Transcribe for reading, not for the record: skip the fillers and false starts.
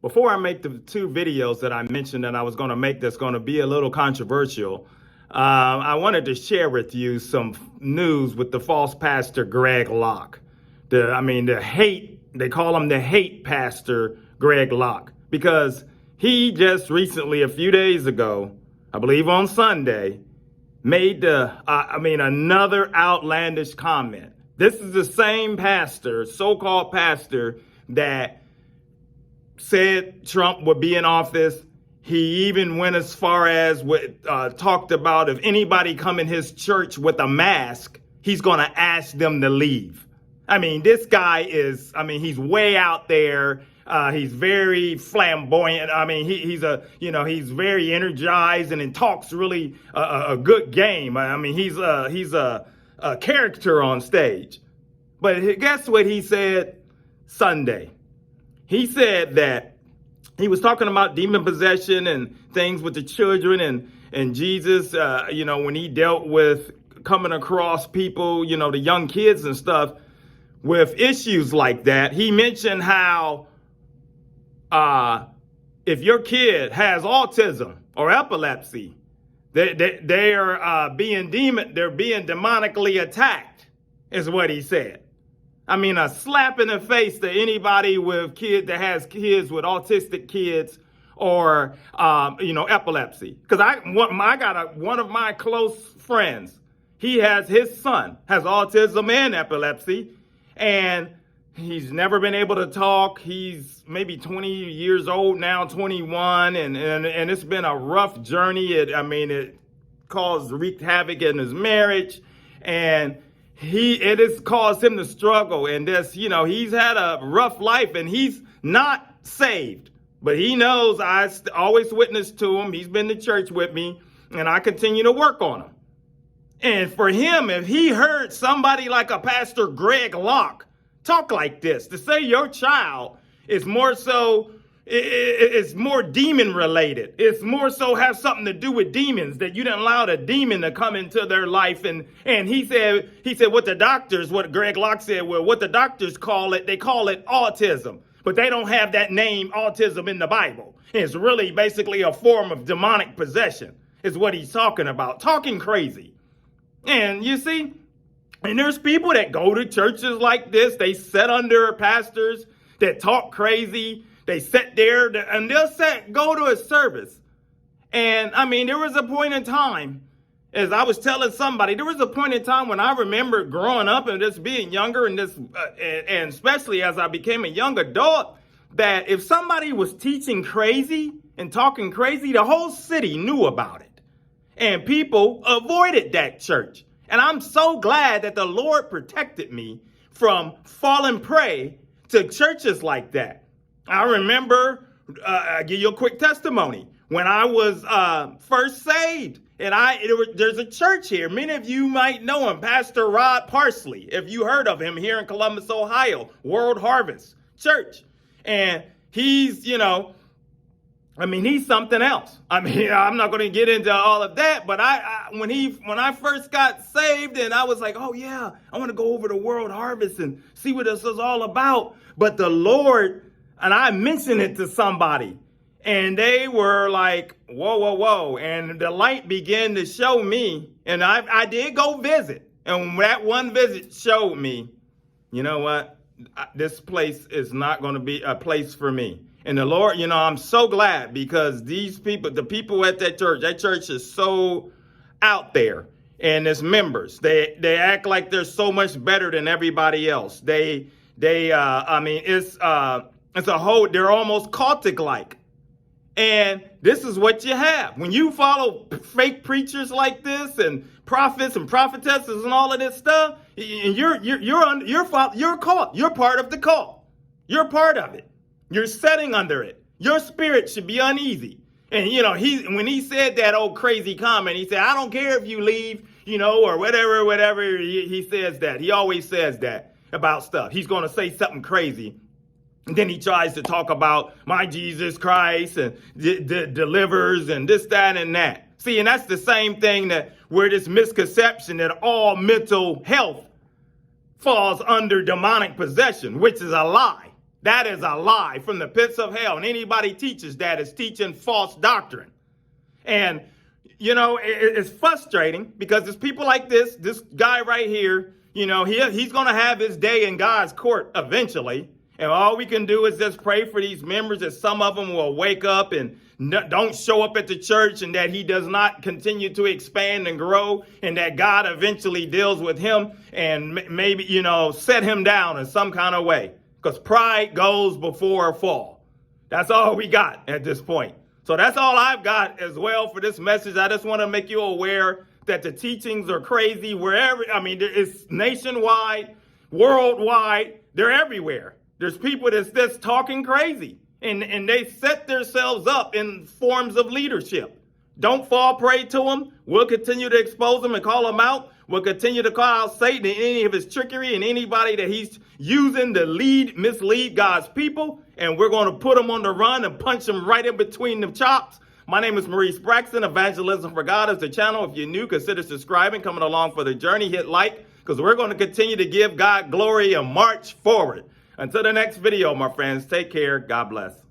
Before I make the two videos that I mentioned that I was going to make that's going to be a little controversial, I wanted to share with you some news with the false pastor Greg Locke. The hate, they call him the hate pastor Greg Locke, because he just recently, a few days ago, I believe on Sunday, made another outlandish comment. This is the same pastor, so-called pastor, that said Trump would be in office. He even went as far as talked about if anybody come in his church with a mask, he's going to ask them to leave. This guy is, he's way out there. He's very flamboyant. He's very energized and talks really a good game. He's a character on stage. But guess what he said Sunday? He said that he was talking about demon possession and things with the children and Jesus, when he dealt with coming across people, the young kids and stuff with issues like that. He mentioned how if your kid has autism or epilepsy, they're being demonically attacked, is what he said. A slap in the face to anybody with that has kids with autistic kids or epilepsy. Because I got one of my close friends. His son has autism and epilepsy, and he's never been able to talk. He's maybe 20 years old now, 21, and it's been a rough journey. It wreaked havoc in his marriage, and it has caused him to struggle. And he's had a rough life, and he's not saved. But he knows I always witness to him. He's been to church with me, and I continue to work on him. And for him, if he heard somebody like a Pastor Greg Locke talk like this, to say your child is more so, it's more demon related. It's more so have something to do with demons, that you didn't allow a demon to come into their life. And he said what Greg Locke said, well, what the doctors call it, they call it autism, but they don't have that name autism in the Bible. It's really basically a form of demonic possession is what he's talking about, talking crazy. And you see, and there's people that go to churches like this. They sit under pastors that talk crazy. They sit there and they'll go to a service. And there was a point in time, as I was telling somebody, there was a point in time when I remember growing up and just being younger and and especially as I became a young adult, that if somebody was teaching crazy and talking crazy, the whole city knew about it. And people avoided that church. And I'm so glad that the Lord protected me from falling prey to churches like that. I remember, I'll give you a quick testimony. When I was first saved, and there's a church here. Many of you might know him, Pastor Rod Parsley, if you heard of him here in Columbus, Ohio, World Harvest Church. And he's, he's something else. I'm not going to get into all of that, but when I first got saved, and I was like, oh yeah, I want to go over to World Harvest and see what this is all about. But the Lord, and I mentioned it to somebody, and they were like, whoa. And the light began to show me, and I did go visit. And that one visit showed me, you know what? This place is not going to be a place for me. And the Lord, I'm so glad, because these people, the people at that church is so out there, and its members, they act like they're so much better than everybody else. It's a whole, they're almost cultic-like. And this is what you have. When you follow fake preachers like this and prophets and prophetesses and all of this stuff, you're caught. You're part of the cult. You're part of it. You're setting under it. Your spirit should be uneasy. And, when he said that old crazy comment, he said, I don't care if you leave, or whatever. He says that. He always says that about stuff. He's going to say something crazy. And then he tries to talk about my Jesus Christ and delivers and this, that, and that. See, and that's the same thing where this misconception that all mental health falls under demonic possession, which is a lie. That is a lie from the pits of hell. And anybody teaches that is teaching false doctrine. And, you know, it's frustrating because there's people like this guy right here, you know, he's going to have his day in God's court eventually. And all we can do is just pray for these members that some of them will wake up and don't show up at the church, and that he does not continue to expand and grow, and that God eventually deals with him and maybe, you know, set him down in some kind of way. Because pride goes before a fall. That's all we got at this point. So that's all I've got as well for this message. I just want to make you aware that the teachings are crazy wherever. I mean, it's nationwide, worldwide. They're everywhere. There's people that's just talking crazy, and they set themselves up in forms of leadership. Don't fall prey to them. We'll continue to expose them and call them out. We'll continue to call out Satan and any of his trickery and anybody that he's using to mislead God's people. And we're going to put them on the run and punch them right in between the chops. My name is Maurice Braxton. Evangelism for God is the channel. If you're new, consider subscribing, coming along for the journey. Hit like, because we're going to continue to give God glory and march forward. Until the next video, my friends, take care. God bless.